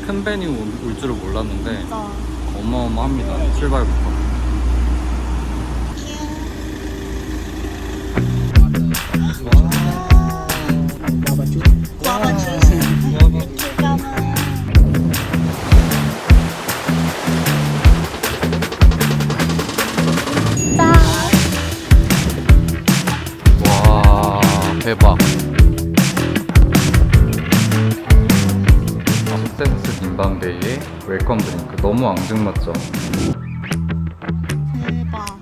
큰 밴이 올 줄을 몰랐는데 진짜. 어마어마합니다. 출발부터. guava juice. 와, 대박. 센스 빈밤베이의 웰컴 드링크 너무 앙증맞죠? 대박.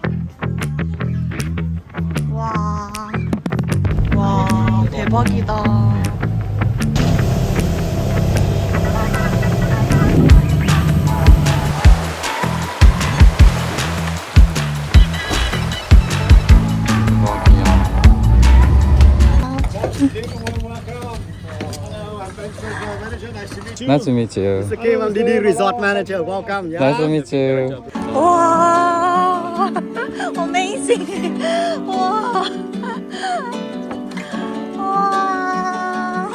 와, 대박이다. Nice to meet you. Mr. Kim, I'm DD Resort Manager. Welcome. Yeah. Nice to meet you. 와, amazing. 와. 와.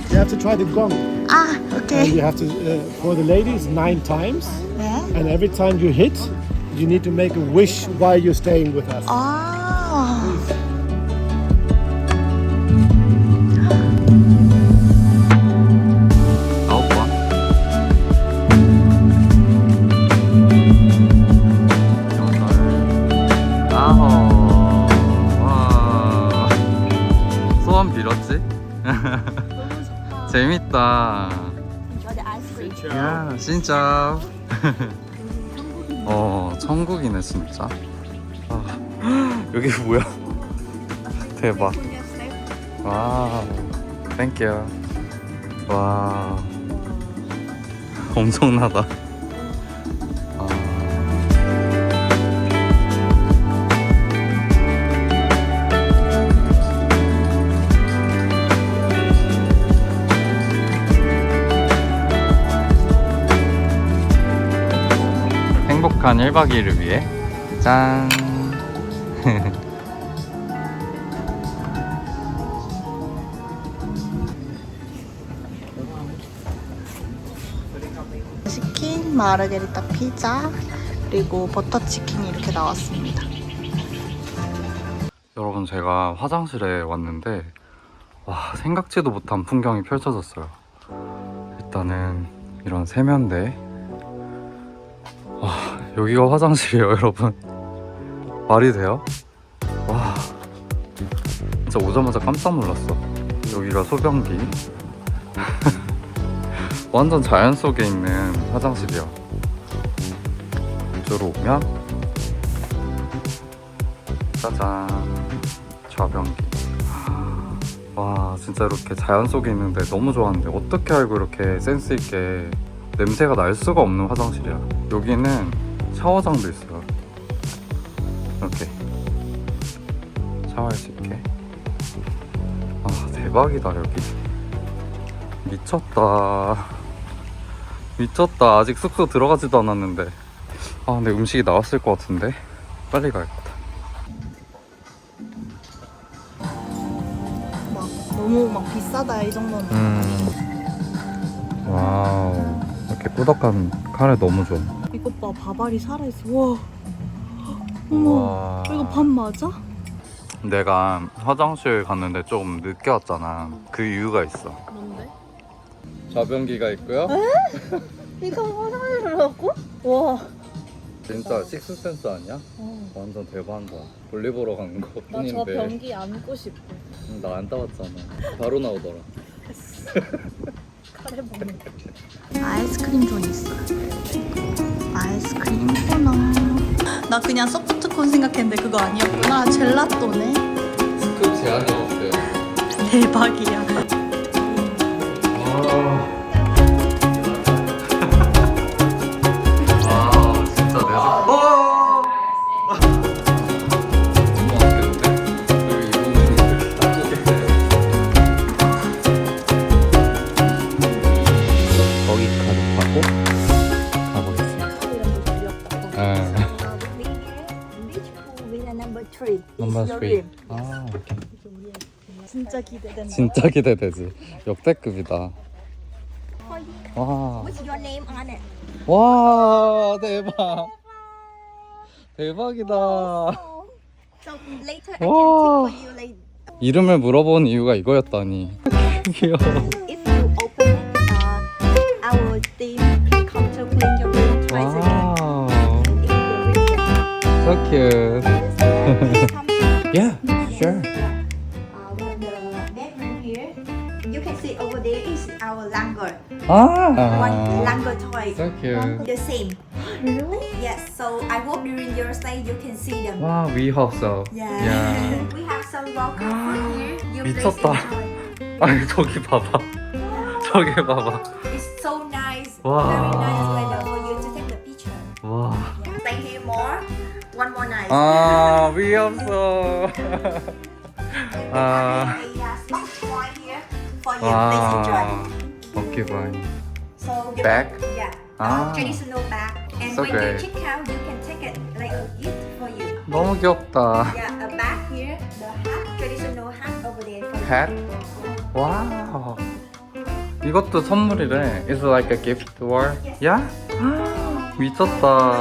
You have to try the gong. 아, And 오케이. you have to, for the ladies, 9 times. 네. And every time you hit, you need to make a wish while you're staying with us. 아. 아홉 번. 여덟. 아홉. 와. 소원 빌었지? 재밌다. 야, 진짜. 천국이네 진짜. 아, 여기 뭐야? 대박. 와우. 땡큐. 와. 엄청나다. 아. 행복한 1박 2일을 위해 짠. 치킨, 마르게리타 피자, 그리고 버터치킨이 이렇게 나왔습니다. 여러분, 제가 화장실에 왔는데 와, 생각지도 못한 풍경이 펼쳐졌어요. 일단은 이런 세면대. 와, 여기가 화장실이에요. 여러분, 말이 돼요? 와, 진짜 오자마자 깜짝 놀랐어. 여기가 소변기. 완전 자연 속에 있는 화장실이야. 이쪽으로 오면 짜잔, 좌변기. 와, 진짜 이렇게 자연 속에 있는데 너무 좋았는데 어떻게 알고 이렇게 센스 있게 냄새가 날 수가 없는 화장실이야. 여기는 샤워장도 있어요. 이렇게 샤워할 수 있게. 아, 대박이다. 여기 미쳤다. 미쳤다. 아직 숙소 들어가지도 않았는데. 아, 근데 음식이 나왔을 것 같은데 빨리 가야겠다. 막 너무 막 비싸다 이 정도는. 와우, 이렇게 꾸덕한 카레 너무 좋아. 이것 봐, 밥알이 살아있어. 와. 어머, 이거 밥 맞아? 내가 화장실 갔는데 좀 늦게 왔잖아. 그 이유가 있어. 뭔데? 좌변기가 있고요. 이거 화장실을 하고? 와. 진짜 식스센스 아니야? 완전 대박이다. 볼일 보러 간 거 나 뿐인데. 저 변기 안고 싶어. 나 안 따왔잖아. 바로 나오더라. 카레 먹는 아이스크림 존 있어. 아이스크림 코너. 나 그냥 소프트콘 생각했는데 그거 아니었구나. 젤라또네. 스쿱 제한이 없어요. 대박이야. 진짜 내가 너무 아끼는데? 여기 이거는 거기까지 타고 가보겠습니다. 네. Number 3. 넘버 3. 아, 오케이. 진짜 기대된다. 진짜 기대되지. 역대급이다. 와, What's your name on it? 와 대박. 대박이다. So later I can Wow. take for you like 이름을 물어본 이유가 이거였다니. 귀여워. if you open it, our team can come to clean your room twice a day. 와우. If you read it. So cute. Please come to Yeah, sure. Well, the bedroom here, you can see over there is our langur. One 아. langur toy. So cute. The same. Really? Yes. So I hope during your stay you can see them. 와, we hope so. Yeah. Yeah. We have some raw food here. You please 미쳤다. enjoy. 아니 저기 봐봐. 저기 봐봐. It's so nice. Wow. Very nice weather for you to take the picture. 와. Yeah. Stay here more. One more night. 아, we hope so. 아. Box toy here for you. Please enjoy. 와. 오케이, 바이. So the Bag? Yeah. Ah. Traditional bag. And So when great. you check out, you can take it like a gift for you. 너무 귀엽다. Yeah, a bag here, the hat, traditional hat over there for Hat? you. 와우. 이것도 선물이래. It's like a gift or? Yeah? 미쳤다.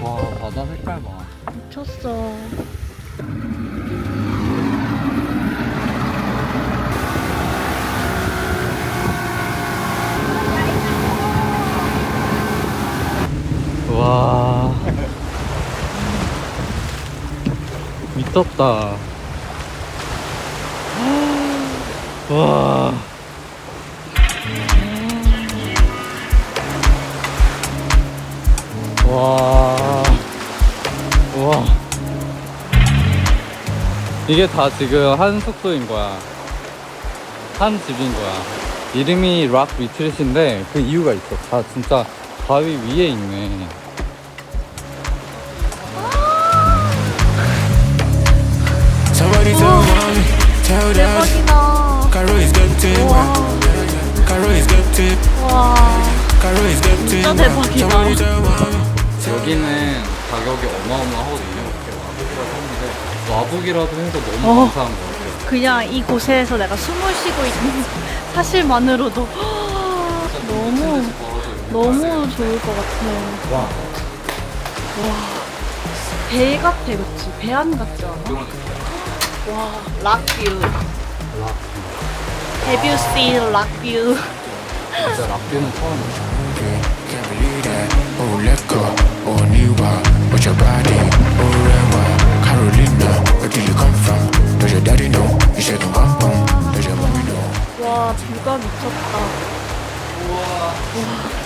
와, 바다 색깔 봐. 미쳤어. 와. 미쳤다. 와. 와. 와. 이게 다 지금 한 숙소인 거야. 한 집인 거야. 이름이 락 리트릿인데 그 이유가 있어. 다 진짜 바위 위에 있네. Somebody tell mommy, tell dad. 대박이다. Caro is getting well. Caro is getting. 와. Caro is getting 진짜 well. 대박이다. Somebody tell mommy. 여기는 가격이 어마어마하거든요. 이렇게 와북이라도 했는데 와북이라도 해서 너무 감사한 것 같아요. 그냥 이곳에서 내가 숨을 쉬고 있는 사실만으로도 너무 좋을 것 같아. 와. 배 같아, 그치? 배 안 같지 않아? 와, 락뷰. 데뷔시 락뷰. 진짜 락뷰는 처음이야. Can't believe that. Oh, let go. Oh, new one. What's your body? Oh, Rema. Carolina. Where do you come from? Does your daddy know? You said don't come home. Does your mommy know? 와, 뷰가 미쳤다. 와,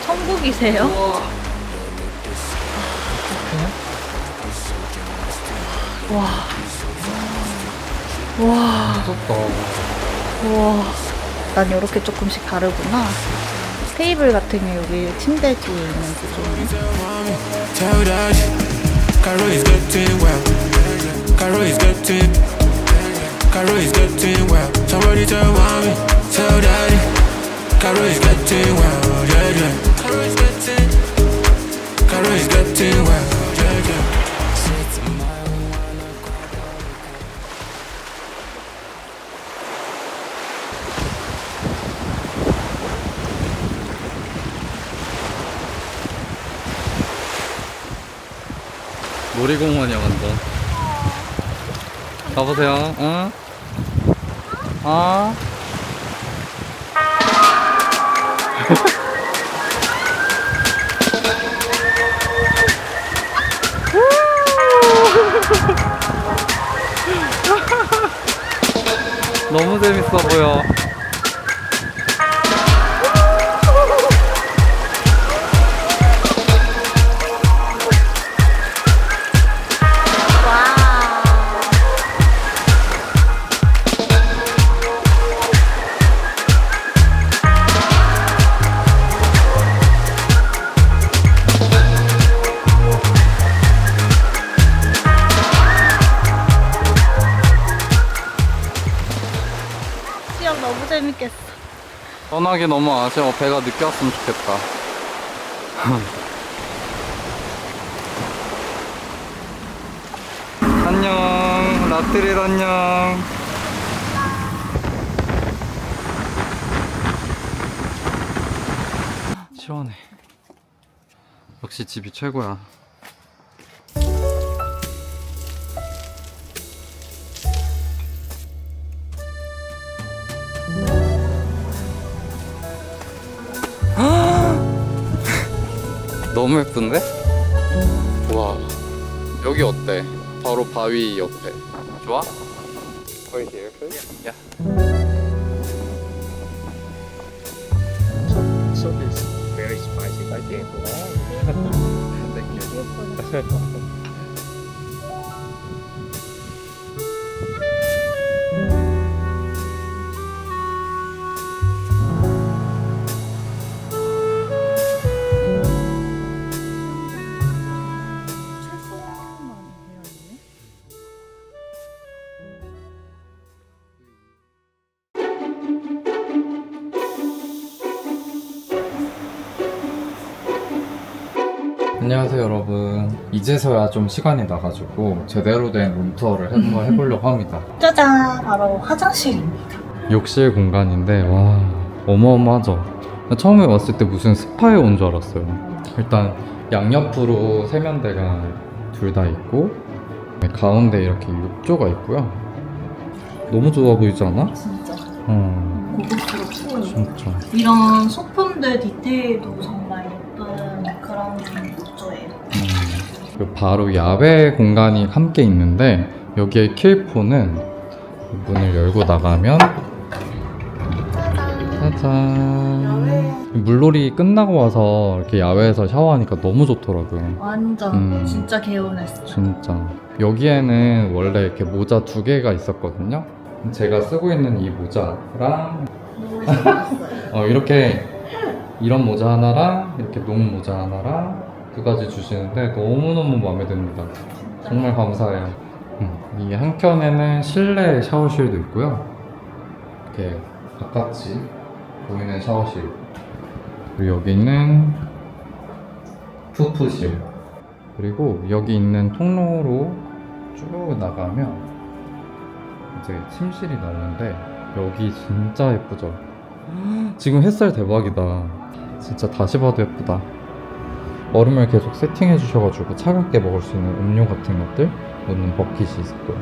천국이세요? 와, 미쳤다. 와. 난 이렇게 조금씩 다르구나. 테이블 같은 게 여기 침대 뒤에 있는 구조네. Tell dad. Caro is getting well. Caro is getting. Caro is getting well. Somebody tell mommy, tell daddy. Caro is getting well. Yeah, yeah. Caro is getting. Caro is getting well. Yeah, yeah. 놀이공원이야 완전. 가보세요. 응? 아. 너무 재밌어 보여. 수영 너무 재밌겠어. 떠나기 너무 아쉬워. 배가 늦게 왔으면 좋겠다. 안녕. 라트릴 안녕. 시원해. 역시 집이 최고야. 너무 예쁜데? 와, 여기 어때? 바로 바위 옆에. 좋아? Right here, please. Yeah. So this very spicy by table. Thank you. 안녕하세요 여러분. 이제서야 좀 시간이 나가지고 제대로 된 룸투어를 한번 해보려고 합니다. 짜잔! 바로 화장실입니다. 욕실 공간인데 와 어마어마하죠. 처음에 왔을 때 무슨 스파에 온 줄 알았어요. 일단 양옆으로 세면대가 둘 다 있고 가운데 이렇게 욕조가 있고요. 너무 좋아 보이지 않아? 진짜 고급스럽고 진짜. 이런 소품들 디테일도 정말 예쁜 그런 욕조예요. 그리고 바로 야외 공간이 함께 있는데 여기에 킬포는 문을 열고 나가면 짜잔. 물놀이 끝나고 와서 이렇게 야외에서 샤워하니까 너무 좋더라고요. 완전 진짜 개운했어요. 진짜. 여기에는 원래 이렇게 모자 2개가 있었거든요. 제가 쓰고 있는 이 모자랑 너무 재밌었어요. 이렇게 이런 모자 하나랑 이렇게 농 모자 하나랑 2가지 주시는데 너무너무 마음에 듭니다. 정말 감사해요. 이 한켠에는 실내 샤워실도 있고요. 이렇게 바깥이 보이는 샤워실. 그리고 여기는 푸푸실. 그리고 여기 있는 통로로 쭉 나가면 이제 침실이 나오는데 여기 진짜 예쁘죠? 지금 햇살 대박이다. 진짜 다시 봐도 예쁘다. 얼음을 계속 세팅해 주셔가지고 차갑게 먹을 수 있는 음료 같은 것들 놓는 버킷이 있고요.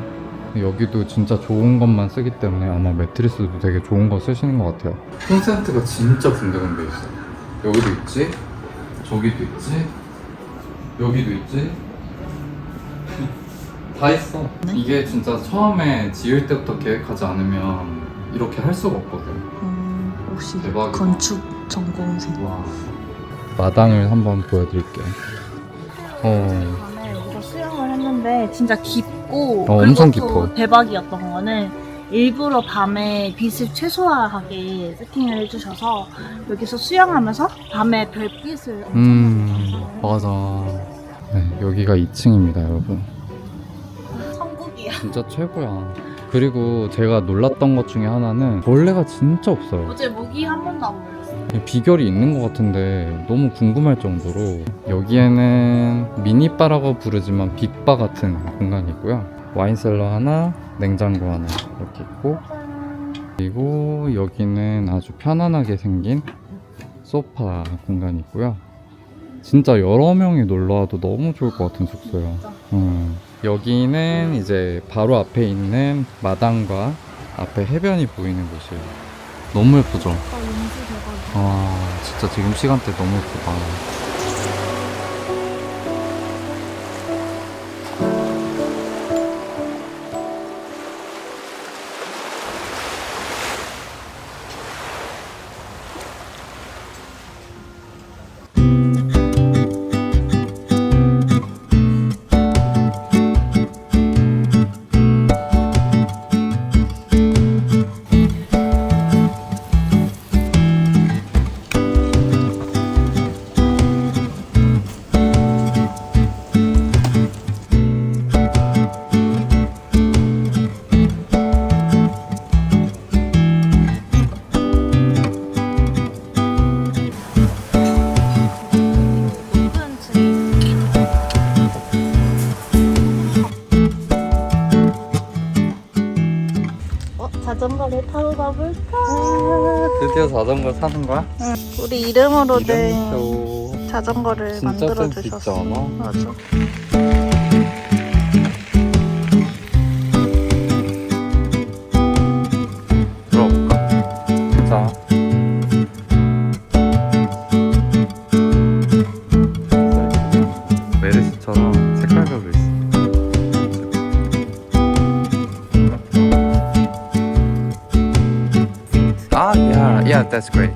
여기도 진짜 좋은 것만 쓰기 때문에 아마 매트리스도 되게 좋은 거 쓰시는 것 같아요. 콘센트가 진짜 군데군데 있어. 여기도 있지, 저기도 있지, 여기도 있지. 다 있어. 이게 진짜 처음에 지을 때부터 계획하지 않으면 이렇게 할 수가 없거든. 혹시 대박이다. 건축 전공생. 와. 마당을 한번 보여드릴게요. 밤에 여기서 수영을 했는데 진짜 깊고 엄청 그리고 또 깊어. 대박이었던 거는 일부러 밤에 빛을 최소화하게 세팅을 해주셔서 여기서 수영하면서 밤에 별빛을 맞아. 네, 여기가 2층입니다, 여러분. 천국이야. 진짜 최고야. 그리고 제가 놀랐던 것 중에 하나는 벌레가 진짜 없어요. 어제 모기 한 번도 안 물렸어요. 비결이 있는 것 같은데 너무 궁금할 정도로. 여기에는 미니바라고 부르지만 빅바 같은 공간이 있고요. 와인셀러 하나, 냉장고 하나 이렇게 있고, 그리고 여기는 아주 편안하게 생긴 소파 공간이 있고요. 진짜 여러 명이 놀러와도 너무 좋을 것 같은 숙소예요. 여기는 이제 바로 앞에 있는 마당과 앞에 해변이 보이는 곳이에요. 너무 예쁘죠? 와, 진짜 지금 시간대 너무 예쁘다. 자전거를 타고 가볼까? 드디어 자전거 사는 거야? 우리 이름으로 된 이름표. 자전거를 진짜 만들어 센스 있지 주셨어. 않아? 맞아. 들어볼까? 자. 메르시처럼 색깔별로 있어. 아, yeah, that's great.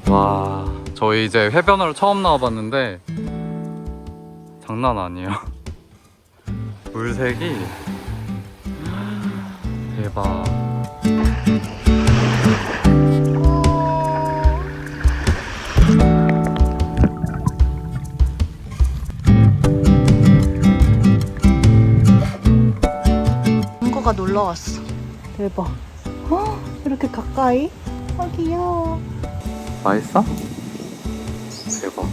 와, 저희 이제 해변으로 처음 나와봤는데 장난 아니에요. 물색이 대박. 친구가 놀러 왔어. 대박. 이렇게 가까이? 귀여워. 맛있어? 대박.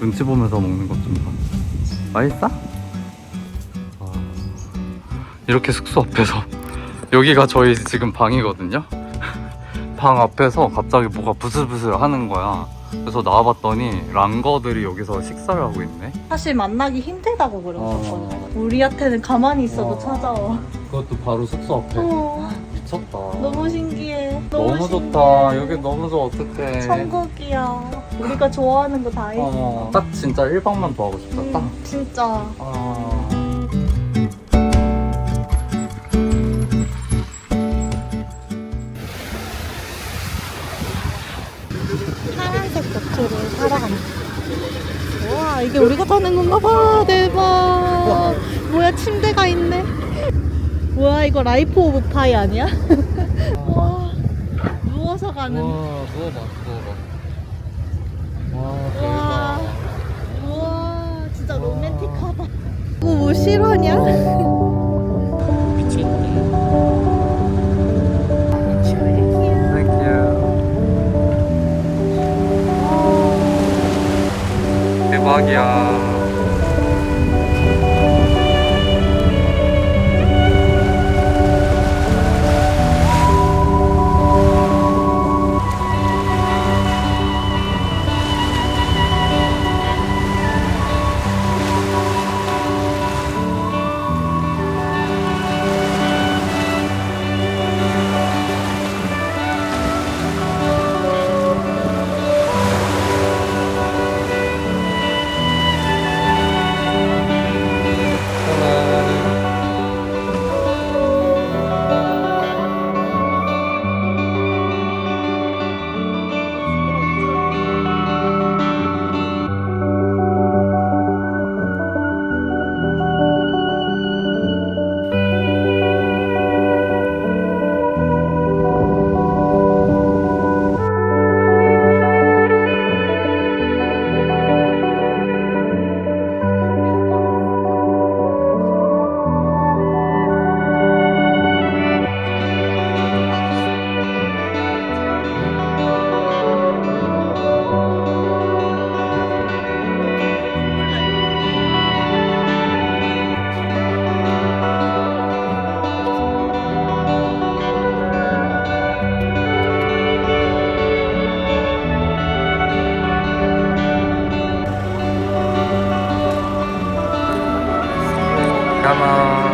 눈치 보면서 먹는 것 좀 봐. 맛있어? 와. 이렇게 숙소 앞에서 여기가 저희 지금 방이거든요. 방 앞에서 갑자기 뭐가 부슬부슬 하는 거야. 그래서 나와봤더니 랑거들이 여기서 식사를 하고 있네. 사실 만나기 힘들다고 그랬었거든. 우리한테는 가만히 있어도 찾아와. 그것도 바로 숙소 앞에. 미쳤다. 너무 신기해. 너무 신기해. 좋다. 여기 너무 좋아. 어떡해. 천국이야. 우리가 좋아하는 거 다 있어. 딱 진짜 1박만 더 하고 싶다. 딱. 진짜. 아. 파란색 보트를 타러 갑니다. 와, 이게 우리가 타는 건가 봐. 대박. 뭐야, 침대가 있네. 뭐야, 이거 라이프 오브 파이 아니야? 와, 누워서 가는. 와, 누워봐. 와, 와, 대박. 우와, 진짜 로맨틱하다. 이거 뭐 실화냐? Thank you. 대박이야. Come on.